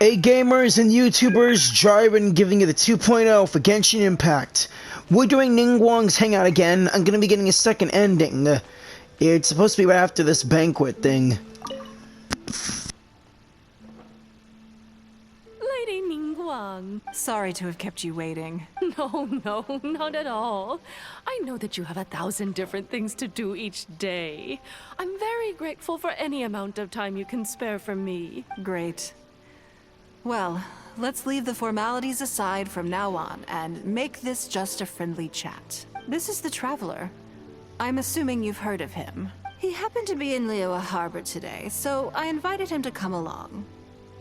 Hey gamers and YouTubers, Jarvan giving you the 2.0 for Genshin Impact. We're doing Ningguang's Hangout again. I'm gonna be getting a second ending. It's supposed to be right after this banquet thing. Lady Ningguang. Sorry to have kept you waiting. No, not at all. I know that you have 1,000 different things to do each day. I'm very grateful for any amount of time you can spare for me. Great. Well, let's leave the formalities aside from now on and make this just a friendly chat. This is the Traveler. I'm assuming you've heard of him. He happened to be in Liyue Harbor today, so I invited him to come along.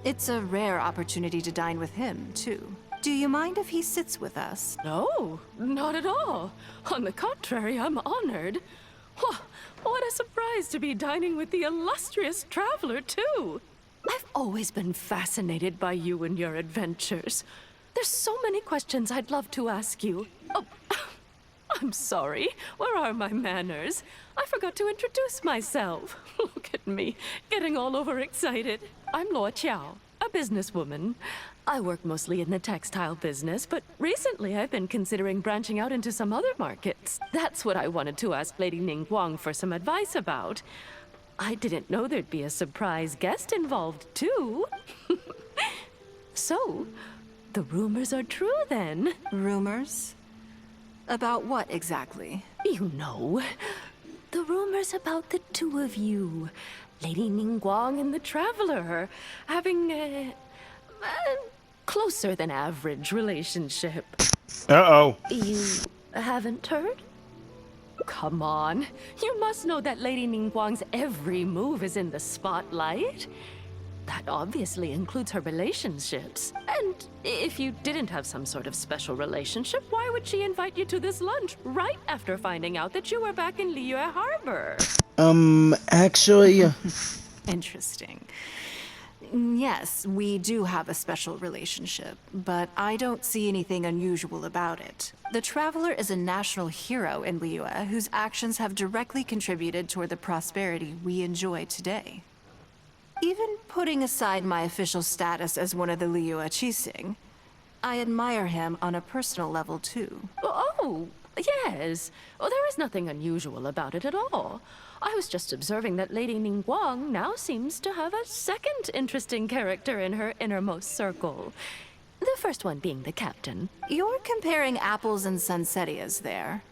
It's a rare opportunity to dine with him, too. Do you mind if he sits with us? No, not at all. On the contrary, I'm honored. What a surprise to be dining with the illustrious Traveler, too. I've always been fascinated by you and your adventures. There's so many questions I'd love to ask you. Oh, I'm sorry. Where are my manners? I forgot to introduce myself. Look at me, getting all overexcited. I'm Luo Qiao, a businesswoman. I work mostly in the textile business, but recently I've been considering branching out into some other markets. That's what I wanted to ask Lady Ningguang for some advice about. I didn't know there'd be a surprise guest involved, too. So, the rumors are true, then. Rumors? About what, exactly? You know. The rumors about the two of you. Lady Ningguang and the Traveler. Having a closer than average relationship. Uh-oh. You haven't heard? Come on. You must know that Lady Ningguang's every move is in the spotlight. That obviously includes her relationships. And if you didn't have some sort of special relationship, why would she invite you to this lunch right after finding out that you were back in Liyue Harbor? Actually... Interesting. Yes, we do have a special relationship, but I don't see anything unusual about it. The Traveler is a national hero in Liyue whose actions have directly contributed toward the prosperity we enjoy today. Even putting aside my official status as one of the Liyue Qixing, I admire him on a personal level too. Oh, yes. Well, there is nothing unusual about it at all. I was just observing that Lady Ningguang now seems to have a second interesting character in her innermost circle. The first one being the captain. You're comparing apples and sunsettias there.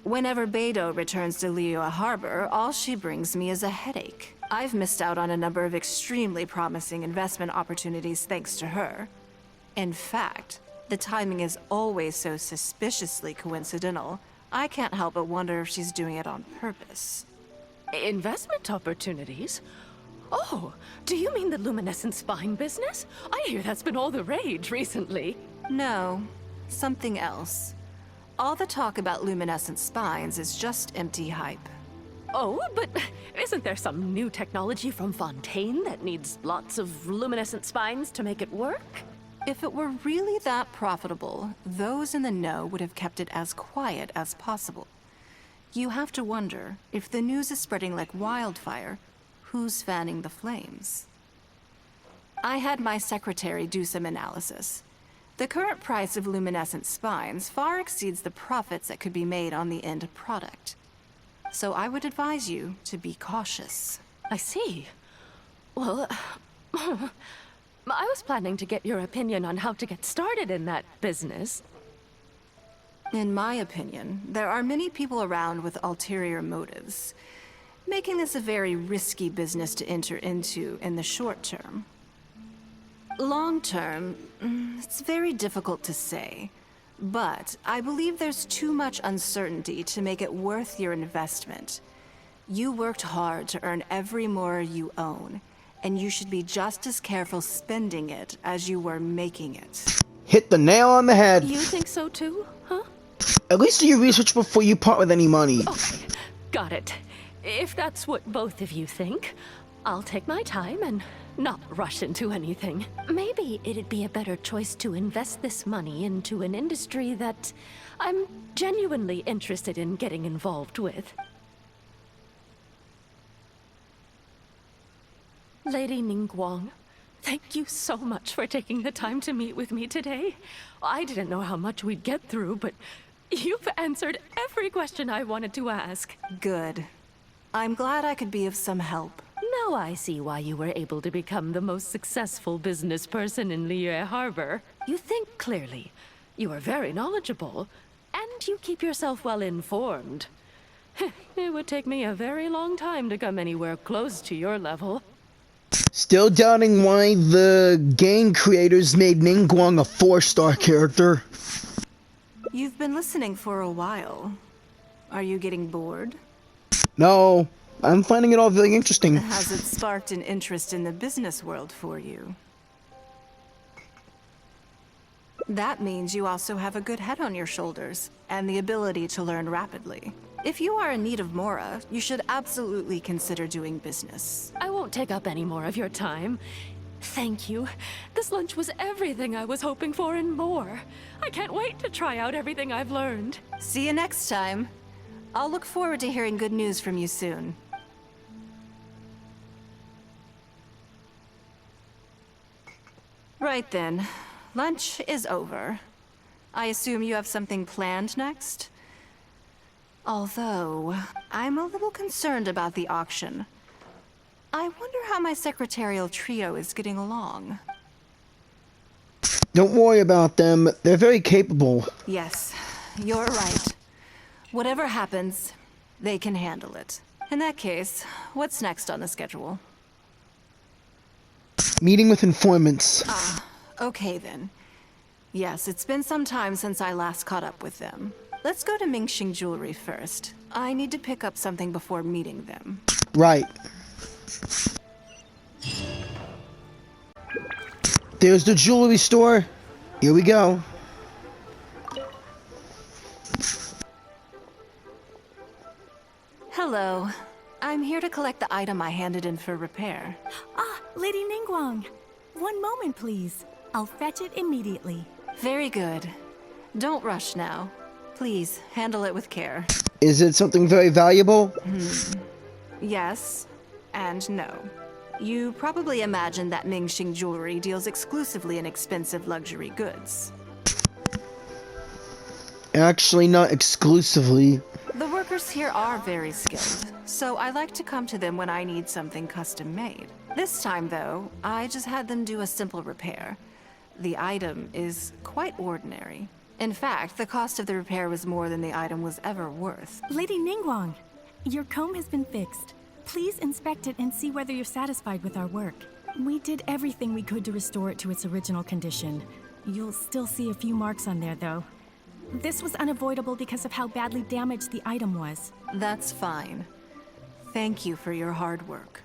Whenever Beidou returns to Liyue Harbor, all she brings me is a headache. I've missed out on a number of extremely promising investment opportunities thanks to her. In fact, the timing is always so suspiciously coincidental, I can't help but wonder if she's doing it on purpose. Investment opportunities? Oh, do you mean the luminescent spine business? I hear that's been all the rage recently. No, something else. All the talk about luminescent spines is just empty hype. Oh, but isn't there some new technology from Fontaine that needs lots of luminescent spines to make it work? If it were really that profitable, those in the know would have kept it as quiet as possible. You have to wonder, if the news is spreading like wildfire, who's fanning the flames? I had my secretary do some analysis. The current price of luminescent spines far exceeds the profits that could be made on the end product. So I would advise you to be cautious. I see. Well, I was planning to get your opinion on how to get started in that business. In my opinion, there are many people around with ulterior motives, making this a very risky business to enter into in the short term. Long term, it's very difficult to say, but I believe there's too much uncertainty to make it worth your investment. You worked hard to earn every more you own, and you should be just as careful spending it as you were making it. Hit the nail on the head. You think so too, huh? At least do your research before you part with any money. Okay, got it. If that's what both of you think, I'll take my time and not rush into anything. Maybe it'd be a better choice to invest this money into an industry that I'm genuinely interested in getting involved with. Lady Ningguang, Thank you so much for taking the time to meet with me today. I didn't know how much we'd get through, but you've answered every question I wanted to ask. Good. I'm glad I could be of some help. Now I see why you were able to become the most successful business person in Liyue Harbor. You think clearly, you are very knowledgeable, and you keep yourself well informed. It would take me a very long time to come anywhere close to your level. Still doubting why the game creators made Ningguang a 4-star character. You've been listening for a while. Are you getting bored? No, I'm finding it all very interesting. Has it sparked an interest in the business world for you? That means you also have a good head on your shoulders, and the ability to learn rapidly. If you are in need of Mora, you should absolutely consider doing business. I won't take up any more of your time. Thank you. This lunch was everything I was hoping for and more. I can't wait to try out everything I've learned. See you next time. I'll look forward to hearing good news from you soon. Right then. Lunch is over. I assume you have something planned next? Although, I'm a little concerned about the auction. I wonder how my secretarial trio is getting along. Don't worry about them. They're very capable. Yes, you're right. Whatever happens, they can handle it. In that case, what's next on the schedule? Meeting with informants. Okay then. Yes, it's been some time since I last caught up with them. Let's go to Mingxing Jewelry first. I need to pick up something before meeting them. Right. There's the jewelry store. Here we go. Hello. I'm here to collect the item I handed in for repair. Ah, Lady Ningguang. One moment, please. I'll fetch it immediately. Very good. Don't rush now. Please, handle it with care. Is it something very valuable? Yes, and no. You probably imagine that Mingxing Jewelry deals exclusively in expensive luxury goods. Actually, not exclusively. The workers here are very skilled, so I like to come to them when I need something custom made. This time, though, I just had them do a simple repair. The item is quite ordinary. In fact, the cost of the repair was more than the item was ever worth. Lady Ningguang, your comb has been fixed. Please inspect it and see whether you're satisfied with our work. We did everything we could to restore it to its original condition. You'll still see a few marks on there, though. This was unavoidable because of how badly damaged the item was. That's fine. Thank you for your hard work.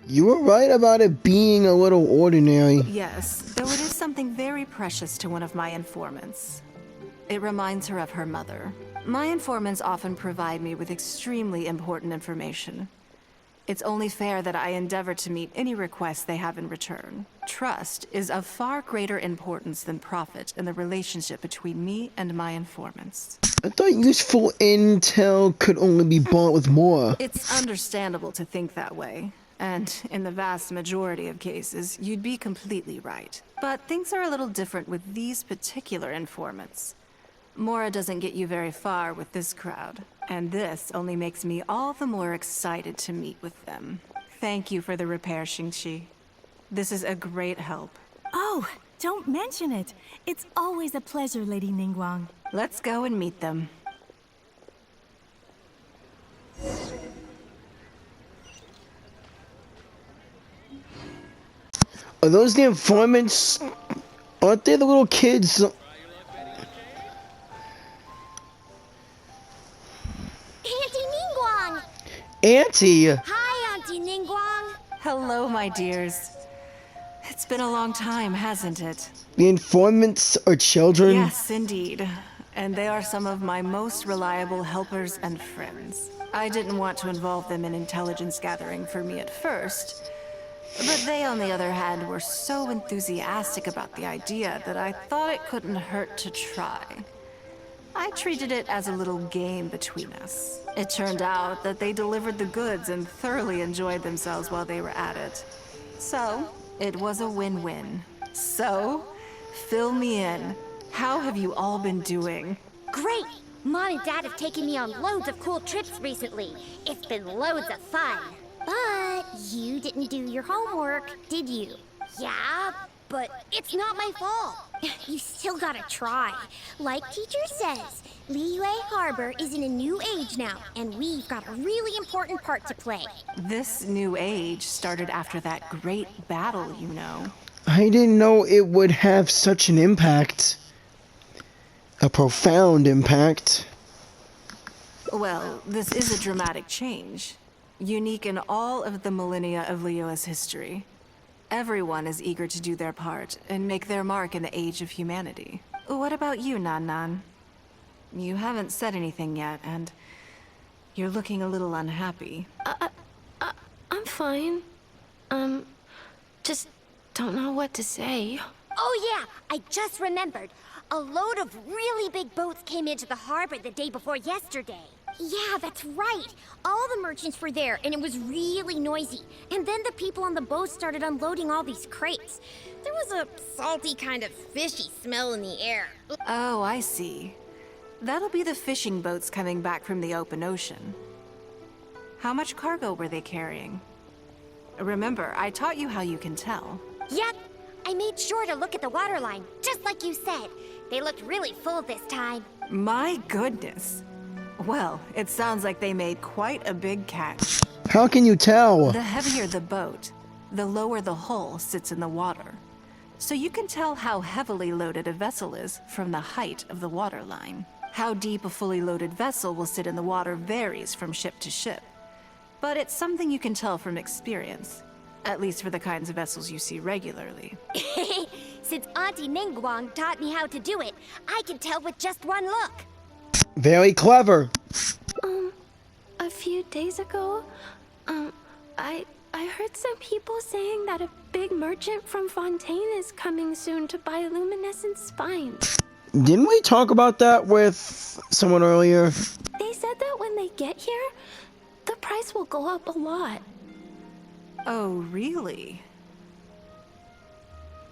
You were right about it being a little ordinary. Yes, though it is something very precious to one of my informants. It reminds her of her mother. My informants often provide me with extremely important information. It's only fair that I endeavor to meet any requests they have in return. Trust is of far greater importance than profit in the relationship between me and my informants. I thought useful intel could only be bought with more. It's understandable to think that way. And in the vast majority of cases, you'd be completely right. But things are a little different with these particular informants. Mora doesn't get you very far with this crowd, and this only makes me all the more excited to meet with them. Thank you for the repair, Xingqi. This is a great help. Oh, don't mention it. It's always a pleasure, Lady Ningguang. Let's go and meet them. Are those the informants? Aren't they the little kids? Auntie Ningguang! Auntie! Hi, Auntie Ningguang! Hello, my dears. It's been a long time, hasn't it? The informants are children? Yes, indeed. And they are some of my most reliable helpers and friends. I didn't want to involve them in intelligence gathering for me at first, but they, on the other hand, were so enthusiastic about the idea that I thought it couldn't hurt to try. I treated it as a little game between us. It turned out that they delivered the goods and thoroughly enjoyed themselves while they were at it. So, It was a win-win. So, fill me in. How have you all been doing? Great! Mom and Dad have taken me on loads of cool trips recently. It's been loads of fun. But you didn't do your homework, did you? Yeah, but it's not my fault. You still gotta try. Like teacher says, Liyue Harbor is in a new age now, and we've got a really important part to play. This new age started after that great battle, you know. I didn't know it would have such an impact. A profound impact. Well, this is a dramatic change. Unique in all of the millennia of Liyue's history. Everyone is eager to do their part and make their mark in the age of humanity. What about you, Nan Nan? You haven't said anything yet, and you're looking a little unhappy. I'm fine. Just don't know what to say. Oh yeah, I just remembered. A load of really big boats came into the harbor the day before yesterday. Yeah, that's right. All the merchants were there, and it was really noisy. And then the people on the boat started unloading all these crates. There was a salty kind of fishy smell in the air. Oh, I see. That'll be the fishing boats coming back from the open ocean. How much cargo were they carrying? Remember, I taught you how you can tell. Yep, I made sure to look at the waterline, just like you said. They looked really full this time. My goodness. Well, it sounds like they made quite a big catch. How can you tell? The heavier the boat, the lower the hull sits in the water. So you can tell how heavily loaded a vessel is from the height of the waterline. How deep a fully loaded vessel will sit in the water varies from ship to ship. But it's something you can tell from experience. At least for the kinds of vessels you see regularly. Since Auntie Ningguang taught me how to do it, I can tell with just one look. Very clever. A few days ago, I heard some people saying that a big merchant from Fontaine is coming soon to buy luminescent spines. Didn't we talk about that with someone earlier? They said that when they get here, the price will go up a lot. Oh, really?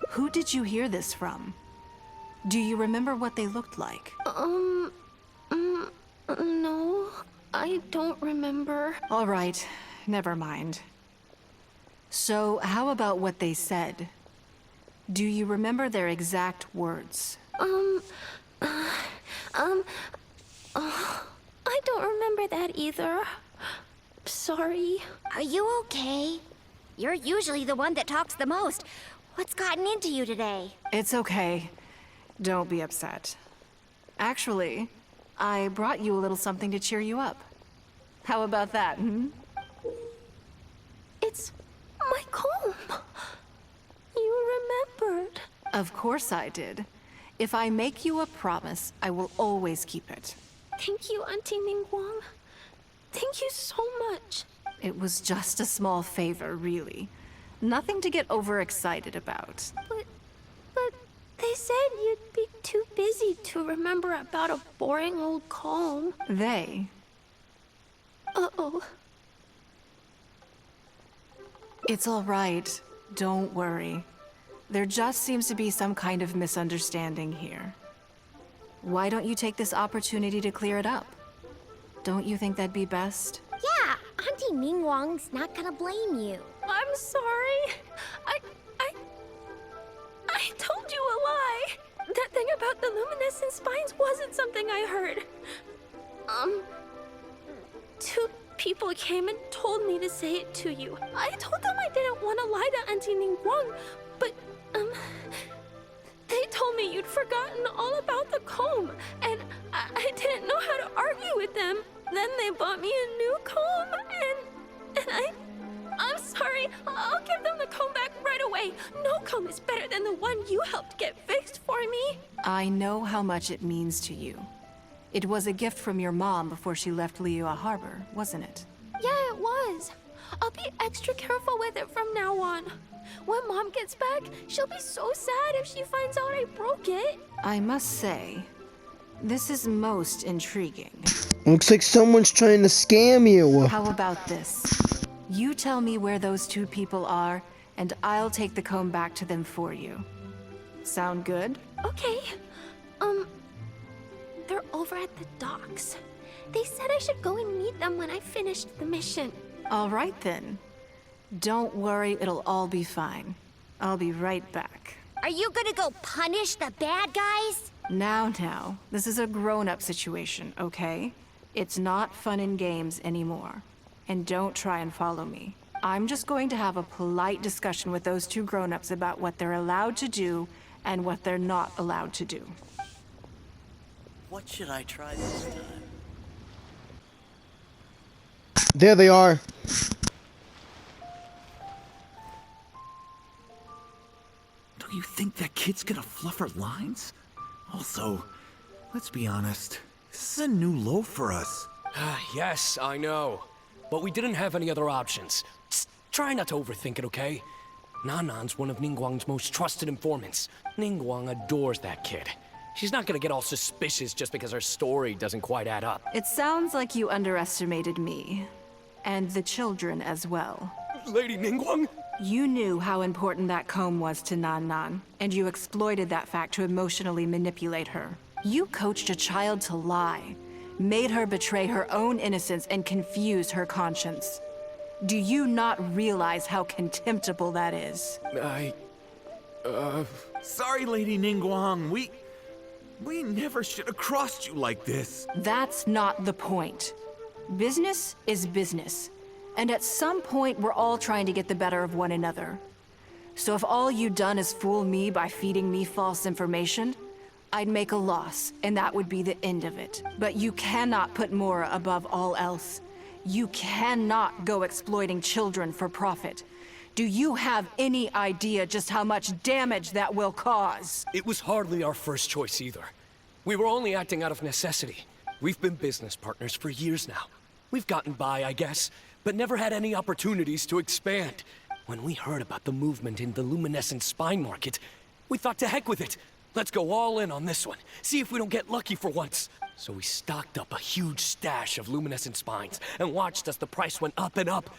Who did you hear this from? Do you remember what they looked like? No, I don't remember. All right, never mind. So, how about what they said? Do you remember their exact words? I don't remember that either. Sorry. Are you okay? You're usually the one that talks the most. What's gotten into you today? It's okay. Don't be upset. Actually, I brought you a little something to cheer you up. How about that, hmm? It's my comb. You remembered. Of course I did. If I make you a promise, I will always keep it. Thank you, Auntie Ningguang. Thank you so much. It was just a small favor, really. Nothing to get overexcited about. But they said you'd be too busy to remember about a boring old comb. They? Uh-oh. It's all right. Don't worry. There just seems to be some kind of misunderstanding here. Why don't you take this opportunity to clear it up? Don't you think that'd be best? Yeah, Auntie Ningguang's not gonna blame you. I'm sorry. I told you a lie. That thing about the luminescent spines wasn't something I heard. Two people came and told me to say it to you. I told them I didn't want to lie to Auntie Ningguang, but, they told me you'd forgotten all about the comb, and I didn't know how to argue with them. Then they bought me a new comb, and I'm sorry. I'll give them the comb back right away. No comb is better than the one you helped get fixed for me. I know how much it means to you. It was a gift from your mom before she left Liyue Harbor, wasn't it? Yeah, it was. I'll be extra careful with it from now on. When Mom gets back, she'll be so sad if she finds out I broke it. I must say, this is most intriguing. Looks like someone's trying to scam you. How about this? You tell me where those two people are, and I'll take the comb back to them for you. Sound good? Okay. They're over at the docks. They said I should go and meet them when I finished the mission. All right then. Don't worry, it'll all be fine. I'll be right back. Are you gonna go punish the bad guys? Now, this is a grown-up situation, okay? It's not fun and games anymore. And don't try and follow me. I'm just going to have a polite discussion with those two grown-ups about what they're allowed to do and what they're not allowed to do. What should I try this time? There they are. Do you think that kid's gonna fluff her lines? Also, let's be honest, this is a new low for us. Yes, I know. But we didn't have any other options. Just try not to overthink it, okay? Nanan's one of Ningguang's most trusted informants. Ningguang adores that kid. She's not gonna get all suspicious just because her story doesn't quite add up. It sounds like you underestimated me. And the children as well. Lady Ningguang? You knew how important that comb was to Nan, and you exploited that fact to emotionally manipulate her. You coached a child to lie, made her betray her own innocence and confuse her conscience. Do you not realize how contemptible that is? Sorry, Lady Ningguang, we never should have crossed you like this. That's not the point. Business is business. And at some point, we're all trying to get the better of one another. So if all you've done is fool me by feeding me false information, I'd make a loss, and that would be the end of it. But you cannot put Mora above all else. You cannot go exploiting children for profit. Do you have any idea just how much damage that will cause? It was hardly our first choice either. We were only acting out of necessity. We've been business partners for years now. We've gotten by, I guess, but never had any opportunities to expand. When we heard about the movement in the luminescent spine market, we thought to heck with it. Let's go all in on this one, see if we don't get lucky for once. So we stocked up a huge stash of luminescent spines and watched as the price went up and up.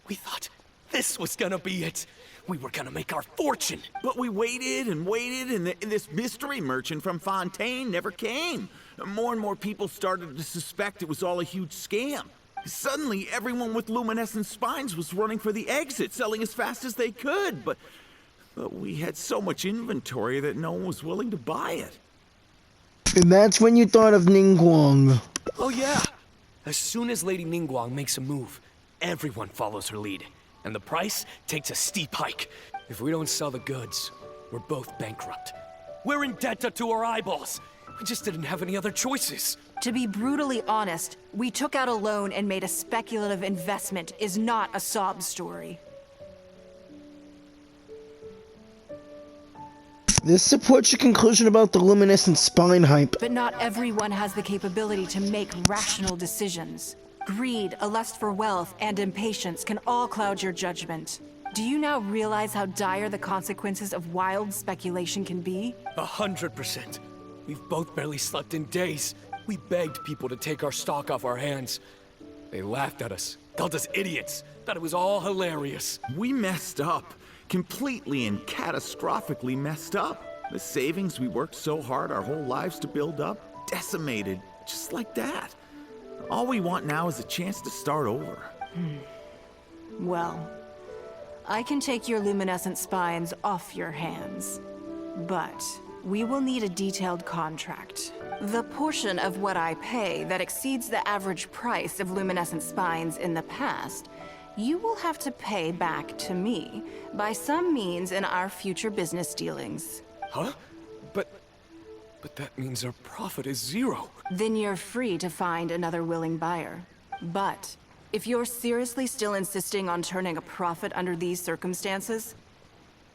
We thought this was gonna be it. We were gonna make our fortune. But we waited and waited, and this mystery merchant from Fontaine never came. More and more people started to suspect it was all a huge scam. Suddenly, everyone with luminescent spines was running for the exit, selling as fast as they could, but we had so much inventory that no one was willing to buy it. And that's when you thought of Ningguang. Oh yeah! As soon as Lady Ningguang makes a move, everyone follows her lead, and the price takes a steep hike. If we don't sell the goods, we're both bankrupt. We're in debt up to our eyeballs. We just didn't have any other choices. To be brutally honest, we took out a loan and made a speculative investment is not a sob story. This supports your conclusion about the luminescent spine hype. But not everyone has the capability to make rational decisions. Greed, a lust for wealth, and impatience can all cloud your judgment. Do you now realize how dire the consequences of wild speculation can be? 100%. We've both barely slept in days. We begged people to take our stock off our hands. They laughed at us, called us idiots, thought it was all hilarious. We messed up. Completely and catastrophically messed up. The savings we worked so hard our whole lives to build up, decimated, just like that. All we want now is a chance to start over. Well, I can take your luminescent spines off your hands, but we will need a detailed contract. The portion of what I pay that exceeds the average price of luminescent spines in the past, you will have to pay back to me by some means in our future business dealings. Huh? But that means our profit is zero. Then you're free to find another willing buyer. But if you're seriously still insisting on turning a profit under these circumstances,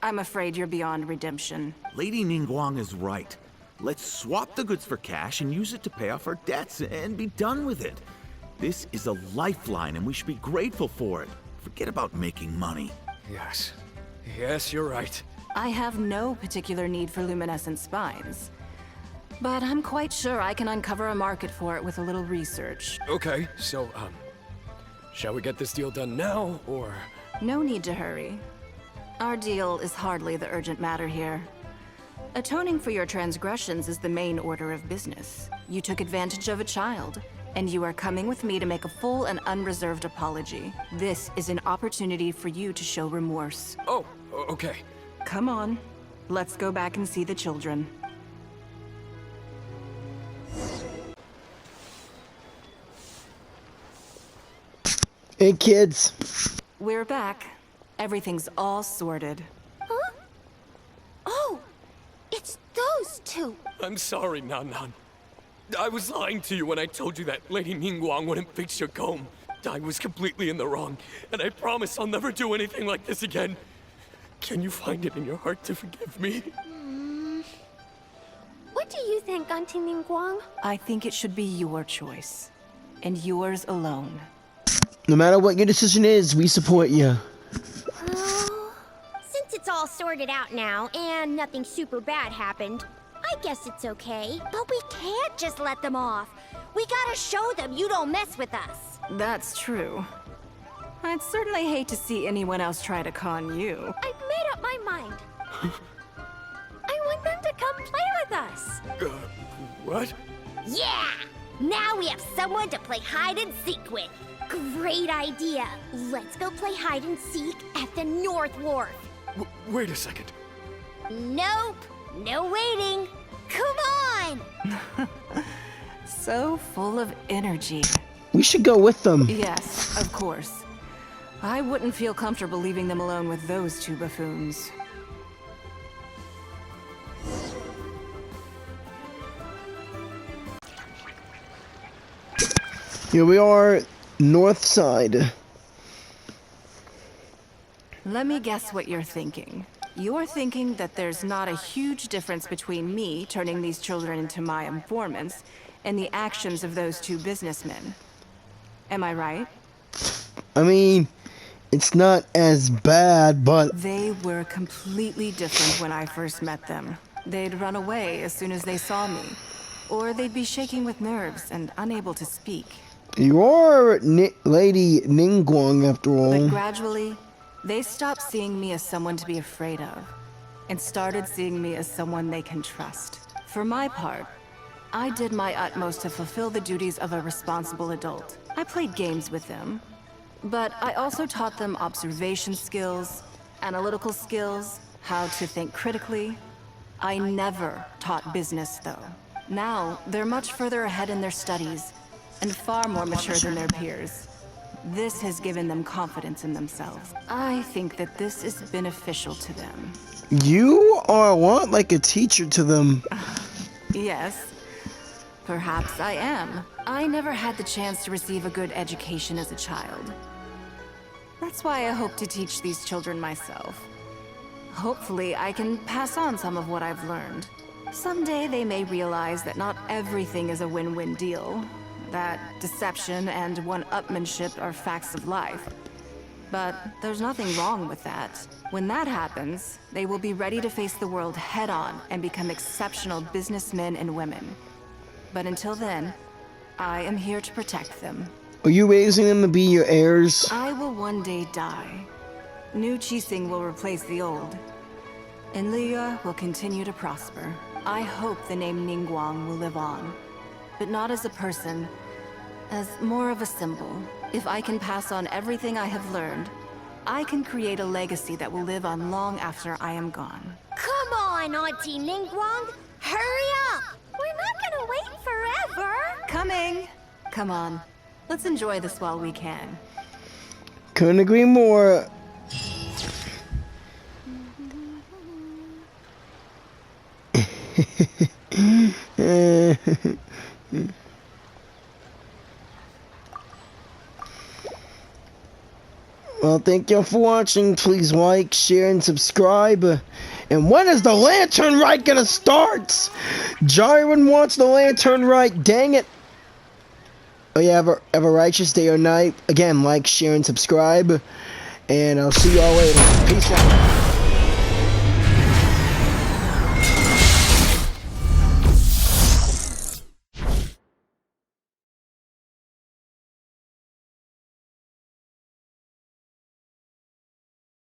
I'm afraid you're beyond redemption. Lady Ningguang is right. Let's swap the goods for cash and use it to pay off our debts and be done with it. This is a lifeline and we should be grateful for it. Forget about making money. Yes. Yes, you're right. I have no particular need for luminescent spines, but I'm quite sure I can uncover a market for it with a little research. Okay, so, shall we get this deal done now, or? No need to hurry. Our deal is hardly the urgent matter here. Atoning for your transgressions is the main order of business. You took advantage of a child, and you are coming with me to make a full and unreserved apology. This is an opportunity for you to show remorse. Oh, okay. Come on, let's go back and see the children. Hey, kids. We're back. Everything's all sorted. Huh? Oh, it's those two. I'm sorry, Nan Nan. I was lying to you when I told you that Lady Ningguang wouldn't fix your comb. I was completely in the wrong, and I promise I'll never do anything like this again. Can you find it in your heart to forgive me? What do you think, Auntie Ningguang? I think it should be your choice, and yours alone. No matter what your decision is, we support you. Well, since it's all sorted out now and nothing super bad happened, I guess it's okay. But we can't just let them off. We gotta show them you don't mess with us. That's true. I'd certainly hate to see anyone else try to con you. I've made up my mind. I want them to come play with us. What? Yeah! Now we have someone to play hide and seek with. Great idea. Let's go play hide and seek at the North Wharf. Wait a second. Nope. No waiting. Come on! So full of energy. We should go with them. Yes, of course. I wouldn't feel comfortable leaving them alone with those two buffoons. Here we are, north side. Let me guess what you're thinking. You're thinking that there's not a huge difference between me turning these children into my informants and the actions of those two businessmen. Am I right? I mean, it's not as bad, but... They were completely different when I first met them. They'd run away as soon as they saw me, or they'd be shaking with nerves and unable to speak. You are Lady Ningguang, after all. But gradually, they stopped seeing me as someone to be afraid of, and started seeing me as someone they can trust. For my part, I did my utmost to fulfill the duties of a responsible adult. I played games with them, but I also taught them observation skills, analytical skills, how to think critically. I never taught business, though. Now, they're much further ahead in their studies, and far more mature than their peers. This has given them confidence in themselves. I think that this is beneficial to them. You are a lot like a teacher to them. Yes, perhaps I am. I never had the chance to receive a good education as a child. That's why I hope to teach these children myself. Hopefully, I can pass on some of what I've learned. Someday they may realize that not everything is a win-win deal, that deception and one-upmanship are facts of life. But there's nothing wrong with that. When that happens, they will be ready to face the world head-on and become exceptional businessmen and women. But until then, I am here to protect them. Are you raising them to be your heirs? I will one day die. New Qixing will replace the old. And Liyue will continue to prosper. I hope the name Ningguang will live on. But not as a person, as more of a symbol. If I can pass on everything I have learned, I can create a legacy that will live on long after I am gone. Come on, Auntie Ningguang! Hurry up! We're not gonna wait forever! Coming! Come on, let's enjoy this while we can. Couldn't agree more. Well, thank you for watching. Please like, share, and subscribe. And when is the lantern rite gonna start? Jyrun wants the lantern rite. Dang it. Oh yeah, have a righteous day or night. Again, like, share, and subscribe. And I'll see y'all later. Peace out.